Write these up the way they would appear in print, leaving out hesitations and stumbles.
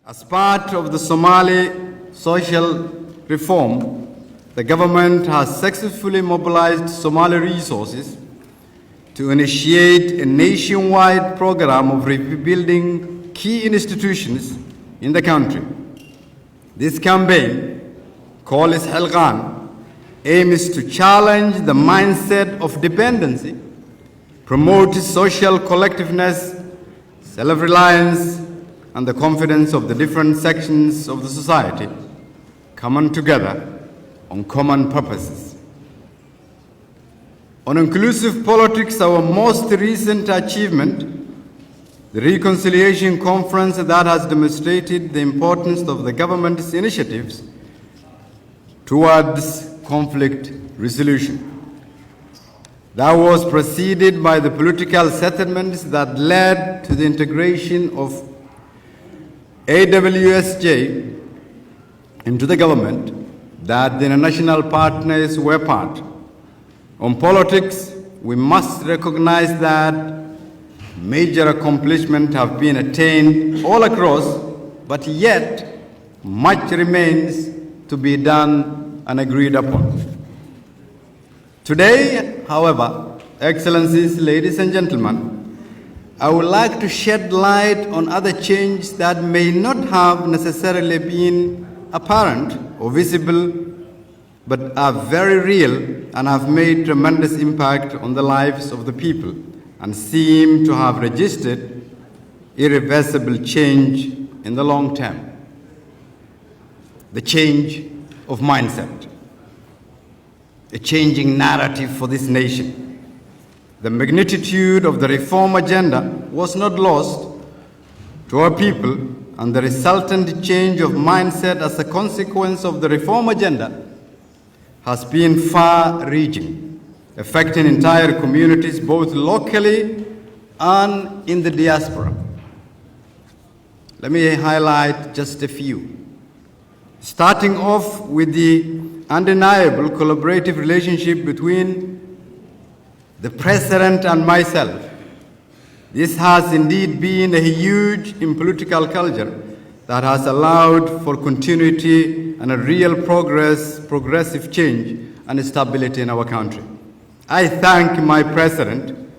As part of the Somali social reform, the government has successfully mobilized Somali resources to initiate a nationwide program of rebuilding key institutions in the country. This campaign, called Xilqaan, aims to challenge the mindset of dependency, promote social collectiveness, self-reliance, and the confidence of the different sections of the society coming together on common purposes. On inclusive politics, our most recent achievement, the Reconciliation Conference that has demonstrated the importance of the government's initiatives towards conflict resolution. That was preceded by the political settlements that led to the integration of AWSJ into the government that the international partners were part. On politics, we must recognize that major accomplishments have been attained all across, but yet much remains to be done and agreed upon. Today, however, Excellencies, ladies and gentlemen, I would like to shed light on other changes that may not have necessarily been apparent or visible, but are very real and have made tremendous impact on the lives of the people and seem to have registered irreversible change in the long term. The change of mindset, a changing narrative for this nation. The magnitude of the reform agenda was not lost to our people, and the resultant change of mindset as a consequence of the reform agenda has been far-reaching, affecting entire communities both locally and in the diaspora. Let me highlight just a few. Starting off with the undeniable collaborative relationship between the President and myself. This has indeed been a huge in political culture that has allowed for continuity and a real progressive change and stability in our country. I thank my President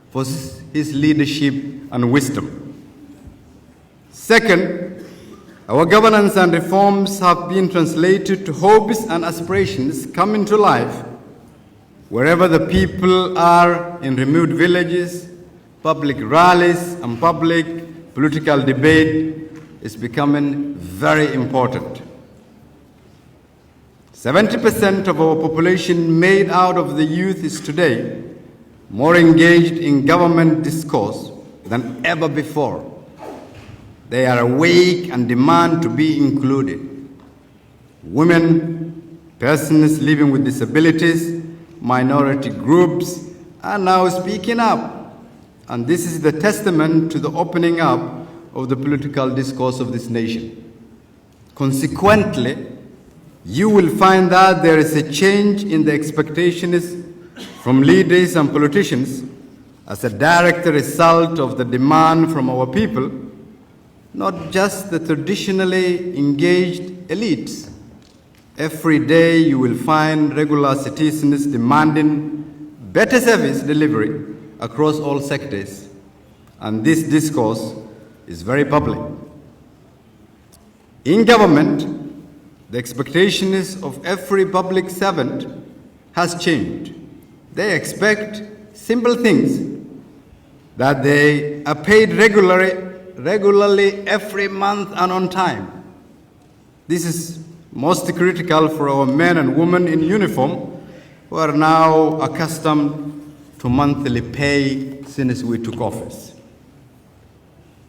for his leadership and wisdom. Second, our governance and reforms have been translated to hopes and aspirations coming to life wherever the people are, in remote villages, public rallies, and public political debate is becoming very important. 70% of our population made out of the youth is today more engaged in government discourse than ever before. They are awake and demand to be included. Women, persons living with disabilities, minority groups are now speaking up, and this is the testament to the opening up of the political discourse of this nation. Consequently, you will find that there is a change in the expectations from leaders and politicians as a direct result of the demand from our people, not just the traditionally engaged elites. Every day you will find regular citizens demanding better service delivery across all sectors, and this discourse is very public. In government, the expectations of every public servant has changed. They expect simple things, that they are paid regularly every month and on time. This is most critical for our men and women in uniform who are now accustomed to monthly pay since we took office.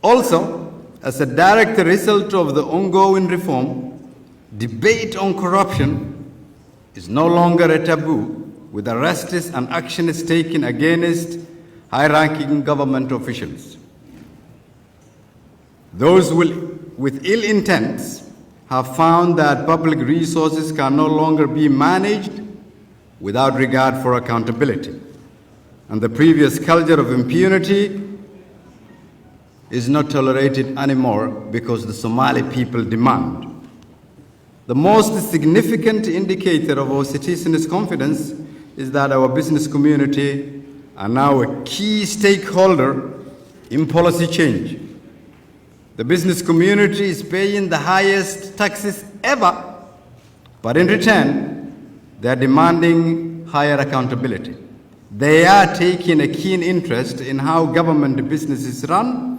Also, as a direct result of the ongoing reform, debate on corruption is no longer a taboo, with arrests and actions taken against high-ranking government officials. Those with ill intents have found that public resources can no longer be managed without regard for accountability. And the previous culture of impunity is not tolerated anymore because the Somali people demand. The most significant indicator of our citizens' confidence is that our business community are now a key stakeholder in policy change. The business community is paying the highest taxes ever, but in return, they are demanding higher accountability. They are taking a keen interest in how government businesses run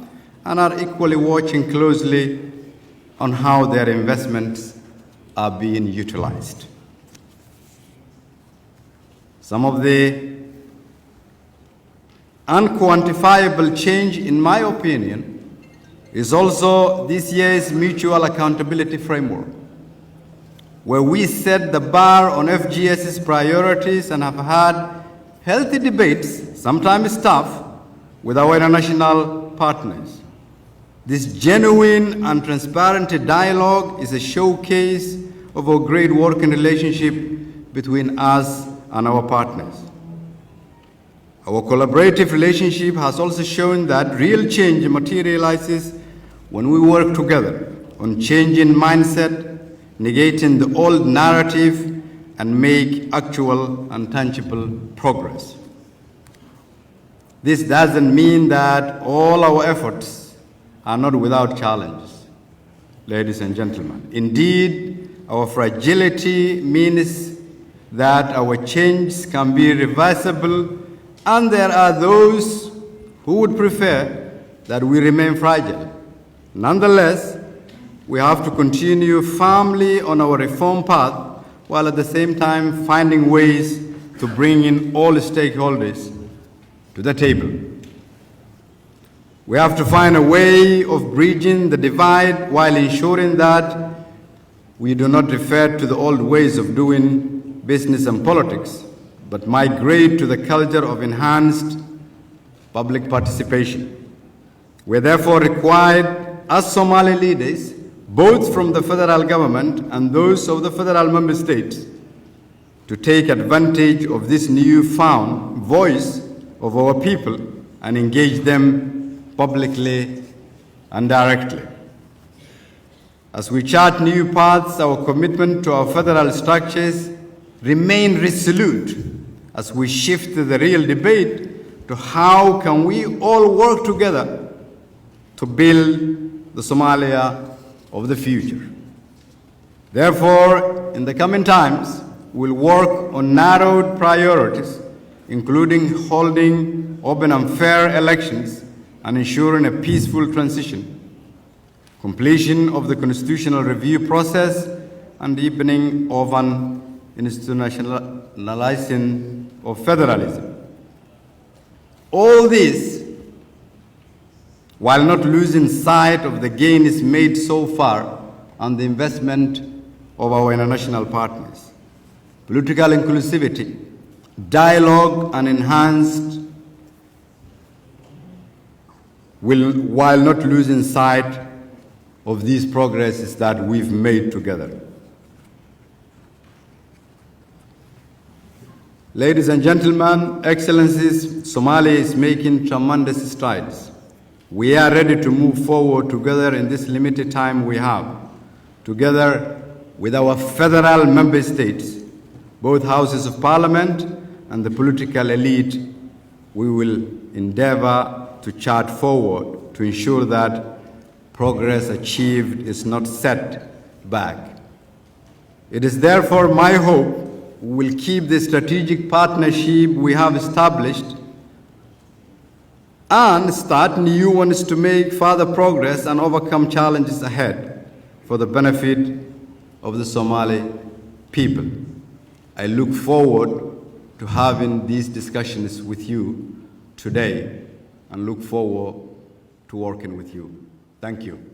and are equally watching closely on how their investments are being utilized. Some of the unquantifiable change, in my opinion, is also this year's mutual accountability framework, where we set the bar on FGS's priorities and have had healthy debates, sometimes tough, with our international partners. This genuine and transparent dialogue is a showcase of our great working relationship between us and our partners. Our collaborative relationship has also shown that real change materializes when we work together on changing mindset, negating the old narrative, and make actual and tangible progress. This doesn't mean that all our efforts are not without challenges, ladies and gentlemen. Indeed, our fragility means that our changes can be reversible, and there are those who would prefer that we remain fragile. Nonetheless, we have to continue firmly on our reform path while at the same time finding ways to bring in all stakeholders to the table. We have to find a way of bridging the divide while ensuring that we do not refer to the old ways of doing business and politics, but migrate to the culture of enhanced public participation. We are therefore required as Somali leaders, both from the federal government and those of the federal member states, to take advantage of this newfound voice of our people and engage them publicly and directly. As we chart new paths, our commitment to our federal structures remain resolute as we shift the real debate to how can we all work together to build the Somalia of the future. Therefore, in the coming times, we'll work on narrowed priorities, including holding open and fair elections and ensuring a peaceful transition, completion of the constitutional review process, and deepening of an institutionalizing of federalism. All this while not losing sight of the gains made so far and the investment of our international partners. Political inclusivity, dialogue, and enhanced while not losing sight of these progresses that we've made together. Ladies and gentlemen, Excellencies, Somalia is making tremendous strides. We are ready to move forward together in this limited time we have, together with our federal member states, both houses of parliament and the political elite. We will endeavor to chart forward to ensure that progress achieved is not set back. It is therefore my hope we will keep the strategic partnership we have established and start new ones to make further progress and overcome challenges ahead for the benefit of the Somali people. I look forward to having these discussions with you today and look forward to working with you. Thank you.